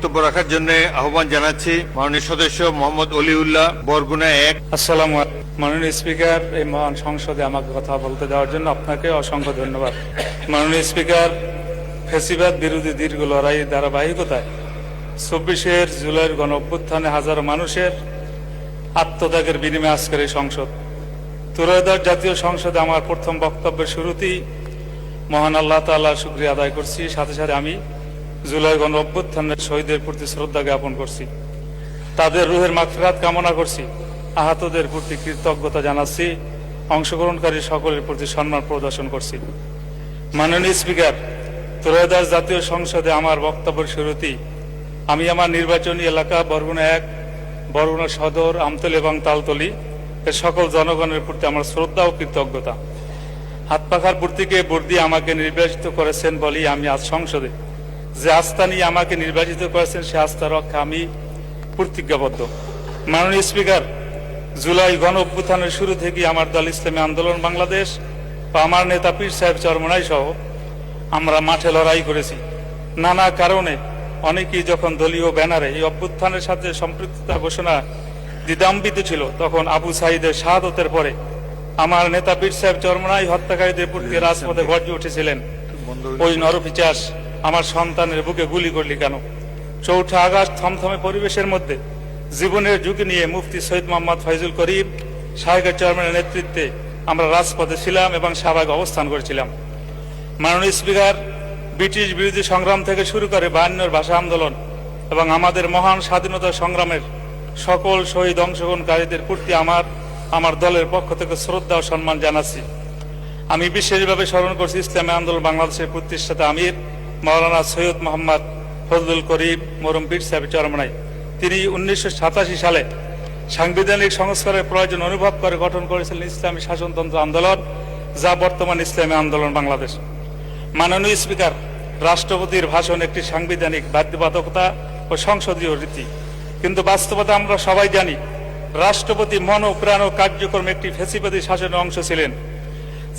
বক্তব্য রাখার জন্য আহ্বান জানাচ্ছি মাননীয় সদস্য মোহাম্মদ অলিউল্লাহ, বরগুনা ১। আসসালামু আলাইকুম। মাননীয় স্পিকার, এই মহান সংসদে আমাকে কথা বলতে দেওয়ার জন্য আপনাকে অসংখ্য ধন্যবাদ। মাননীয় স্পিকার, ফ্যাসিবাদ বিরোধী দীর্ঘ লড়াইয়ের ধারাবাহিকতায় ২৪ জুলাইয়ের গণ অভ্যুত্থানে হাজারো মানুষের আত্মত্যাগের বিনিময়ে আজকের এই সংসদ, ত্রয়োদশ জাতীয় সংসদে আমার প্রথম বক্তব্যের শুরুতেই মহান আল্লাহ তাআলার শুকরিয়া আদায় করছি। সাথে সাথে আমি জুলাই গণ অভ্যুত্থানের শহীদের প্রতি শ্রদ্ধা জ্ঞাপন করছি, তাদের রুহের মাগফিরাত কামনা করছি, আহতদের প্রতি কৃতজ্ঞতা জানাচ্ছি, অংশগ্রহণকারী সকলের প্রতি সম্মান প্রদর্শন করছি। মাননীয় স্পিকার, ত্রয়োদশ জাতীয় সংসদে আমার বক্তব্যের শুরুতেই আমি আমার নির্বাচনী এলাকা বরগুনা ১, বরগুনা সদর, আমতলী এবং তালতলী এর সকল জনগণের প্রতি আমার শ্রদ্ধা ও কৃতজ্ঞতা। হাত পাখার প্রতীকে ভোট দিয়ে আমাকে নির্বাচিত করেছেন বলেই আমি আজ সংসদে যে আস্থা নিয়ে আমাকে নির্বাচিত করেছেন সে আস্থা রক্ষা আমি প্রতিজ্ঞাবদ্ধ। মাননীয় স্পিকার, জুলাই গণ অভ্যুত্থানের শুরু থেকেই আমার দল ইসলামী আন্দোলন বাংলাদেশ বা আমার নেতা পীর সাহেব চরমনাই সহ আমরা মাঠে লড়াই করেছি। নানা কারণে অনেকেই যখন দলীয় ব্যানারে এই অভ্যুত্থানের সাথে সম্পৃক্ততা ঘোষণা দ্বিধান্বিত ছিল, তখন আবু সাঈদের শাহাদতের পরে আমার নেতা পীর সাহেব চরমনাই হত্যাকারীদের প্রতি রাজপথে গর্জে উঠেছিলেন, ওই নরপিচাস আমার সন্তানের বুকে গুলি করলি কেন। ৪ঠা আগস্ট থমথমে পরিবেশের মধ্যে জীবনের ঝুঁকি নিয়ে মুফতি সৈয়দ মোহাম্মদ ফয়জুল করিম সাহেবের চেয়ারম্যানের নেতৃত্বে আমরা রাজপথে ছিলাম এবং স্বাভাবিক অবস্থান করেছিলাম। মাননীয় স্পিকার, ব্রিটিশ বিরোধী সংগ্রাম থেকে শুরু করে ৫২ ভাষা আন্দোলন এবং আমাদের মহান স্বাধীনতা সংগ্রামের সকল শহীদ অংশগ্রহণকারীদের প্রতি আমার দলের পক্ষ থেকে শ্রদ্ধা ও সম্মান জানাচ্ছি। আমি বিশেষভাবে স্মরণ করছি ইসলামী আন্দোলন বাংলাদেশের প্রতিষ্ঠাতা আমির মাওলানা সৈয়দ মোহাম্মদ ফজলুল করিম মরহুম পীর সাহেব চরমনাই। তিনি ১৯৮৭ সালে সাংবিধানিক সংস্কারের প্রয়োজন অনুভব করে গঠন করেছিলেন ইসলামী শাসনতন্ত্র আন্দোলন, যা বর্তমান ইসলামী আন্দোলন বাংলাদেশ। মাননীয় স্পিকার, রাষ্ট্রপতির ভাষণ একটি সাংবিধানিক বাধ্যবাধকতা ও সংসদীয় রীতি, কিন্তু বাস্তবতা আমরা সবাই জানি রাষ্ট্রপতি মন ও প্রাণ ও কার্যক্রমে একটি ফ্যাসিবাদী শাসনের অংশ ছিলেন,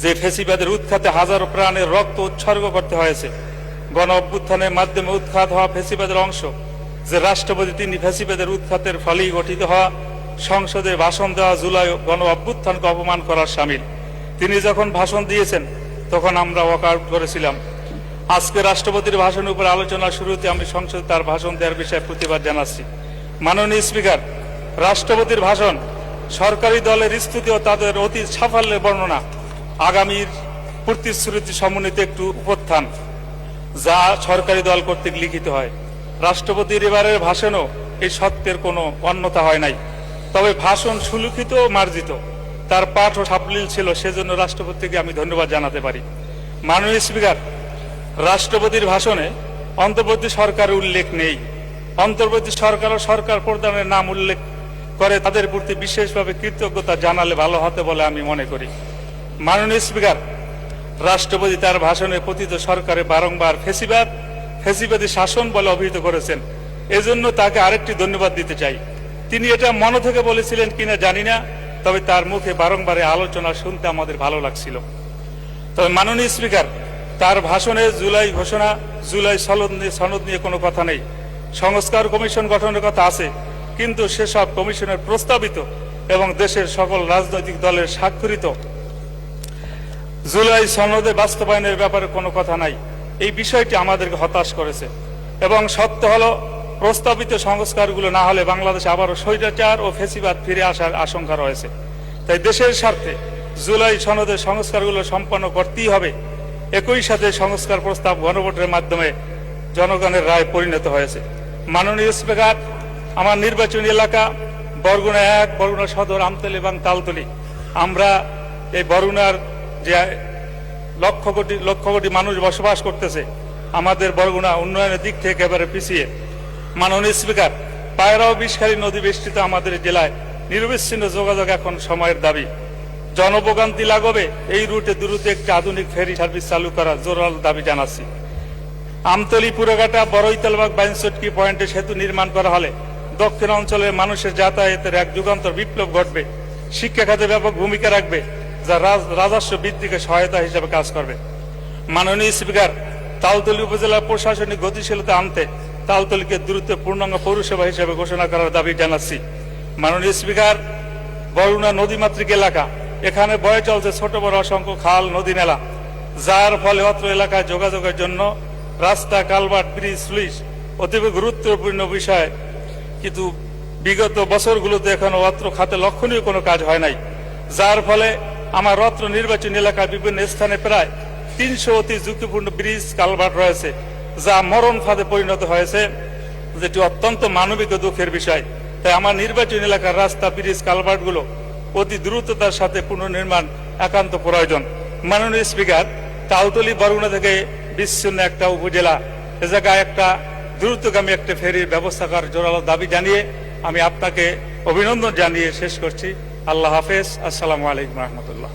যে ফ্যাসিবাদের উৎখাতে হাজারো প্রাণের রক্ত উৎসর্গ করতে হয়েছে। গণ অভ্যুত্থানের মাধ্যমে উৎখাত হওয়া ফ্যাসিবাদের অংশ যে রাষ্ট্রপতি, তিনি ফ্যাসিবাদের উৎখাতের ফলেই গঠিত হওয়া সংসদে ভাষণ দেওয়া জুলাই গণ অভ্যুত্থানকে অপমান করার শামিল। তিনি যখন ভাষণ দিয়েছেন তখন আমরা ওয়াকআউট করেছিলাম। আজকে রাষ্ট্রপতির ভাষণের উপর আলোচনার শুরুতে আমি সংসদে তার ভাষণ দেওয়ার বিষয়ে প্রতিবাদ জানাচ্ছি। মাননীয় স্পিকার, রাষ্ট্রপতির ভাষণ সরকারি দলের স্থিতি ও তাদের অতীত সাফল্যের বর্ণনা, আগামীর প্রতিশ্রুতি সমন্বিত একটু উপত্থান যা সরকারি দল কর্তৃক লিখিত হয়। রাষ্ট্রপতির এবারের ভাষণও এই সত্যের কোনো অন্যতা হয় নাই, তবে ভাষণ সুলিখিত ও মার্জিত, তার পাঠ ও সাবলীল ছিল, সেজন্য রাষ্ট্রপতিকে আমি ধন্যবাদ জানাতে পারি। মাননীয় স্পিকার, রাষ্ট্রপতির ভাষণে অন্তর্বর্তী সরকারের উল্লেখ নেই। অন্তর্বর্তী সরকার ও সরকার প্রধানের নাম উল্লেখ করে তাদের প্রতি বিশেষভাবে কৃতজ্ঞতা জানালে ভালো হতে বলে আমি মনে করি। মাননীয় স্পিকার, রাষ্ট্রপতি তার ভাষণে পতিত সরকারে বারংবার ফ্যাসিবাদী শাসন বলে অভিহিত করেছেন, এজন্য তাকে আরেকটি ধন্যবাদ দিতে চাই। তিনি এটা মন থেকে বলেছিলেন কিনা জানি না, তবে তার মুখে বারংবার আলোচনা শুনতে আমাদের ভালো লাগছিল। তবে মাননীয় স্পিকার, তার ভাষণে জুলাই ঘোষণা, জুলাই সনদ নিয়ে কোনো কথা নেই। সংস্কার কমিশন গঠনের কথা আছে, কিন্তু সেসব কমিশনের প্রস্তাবিত এবং দেশের সকল রাজনৈতিক দলের স্বাক্ষরিত জুলাই সনদে বাস্তবায়নের ব্যাপারে কোনো কথা নাই। এই বিষয়টি আমাদেরকে হতাশ করেছে এবং সত্য হলো প্রস্তাবিত সংস্কারগুলো না হলে বাংলাদেশে আবারও স্বৈরাচার ও ফ্যাসিবাদ ফিরে আসার আশঙ্কা রয়েছে। তাই দেশের স্বার্থে জুলাই সনদের সংস্কারগুলো সম্পন্ন করতেই হবে। একই সাথে সংস্কার প্রস্তাব গণভোটের মাধ্যমে জনগণের রায় পরিণত হয়েছে। মাননীয় স্পিকার, আমার নির্বাচনী এলাকা বরগুনা ১, বরগুনা সদর, আমতলী এবং তালতলী, আমরা এই বরগুনার যে লক্ষ কোটি মানুষ বসবাস করতেছে, আমাদের বরগুনা উন্নয়নের দিক থেকে একেবারে পিছিয়ে। মাননীয় স্পিকার, পায়রা ও বিষখালী নদী বেষ্টিত আমাদের জেলায় নিরবিচ্ছিন্ন যোগাযোগ এখন সময়ের দাবি। জনভোগান্তি লাঘবে এই রুটে দ্রুত একটি আধুনিক ফেরি সার্ভিস চালু করার জোরাল দাবি জানাচ্ছি। আমতলী, পুরাঘাটা, বড়ইতালবাগ, বাইনচটকি পয়েন্টে সেতু নির্মাণ করা হলে দক্ষিণ অঞ্চলের মানুষের যাতায়াতের এক যুগান্তর বিপ্লব ঘটবে, শিক্ষা খাতে ব্যাপক ভূমিকা রাখবে, যা রাজস্ব বৃদ্ধিকে সহায়তা হিসেবে কাজ করবে। মাননীয় স্পিকার, তালতলী উপজেলার প্রশাসনিক গতিশীলতা আনতে তালতলিকে দ্রুত পূর্ণাঙ্গ পৌরসভা হিসেবে ঘোষণা করার দাবি জানাচ্ছি। মাননীয় স্পিকার, বরগুনা নদীমাতৃক এলাকা, এখানে বয়ে চলছে ছোট বড় অসংখ্য খাল, নদী, নালা, যার ফলে অত্র এলাকায় যোগাযোগের জন্য রাস্তা, কালভার্ট, ব্রিজ, স্লুইস অতীব গুরুত্বপূর্ণ বিষয়। কিন্তু বিগত বছরগুলোতে এখনো অত্র খাতে লক্ষণীয় কোনো কাজ হয় নাই, যার ফলে আমার অত্র নির্বাচনী এলাকায় বিভিন্ন স্থানে প্রায় 300 অতি ঝুঁকিপূর্ণ ব্রিজ, কালভার্ট রয়েছে, যা মরণ ফাঁদে পরিণত হয়েছে, যেটি অত্যন্ত মানবিক ও দুঃখের বিষয়। তাই আমার নির্বাচনী এলাকার রাস্তা, ব্রিজ, কালভার্টগুলো অতি দ্রুততার সাথে পুনর্নির্মাণ একান্ত প্রয়োজন। মাননীয় স্পিকার, তালতলি বরগুনা থেকে বিচ্ছিন্ন একটা উপজেলা, এ জায়গায় একটা দ্রুতগামী একটা ফেরির ব্যবস্থা করার জোরালো দাবি জানিয়ে আমি আপনাকে অভিনন্দন জানিয়ে শেষ করছি। আল্লাহ হাফেজ। আসসালামু আলাইকুম রহমতুল্লাহ।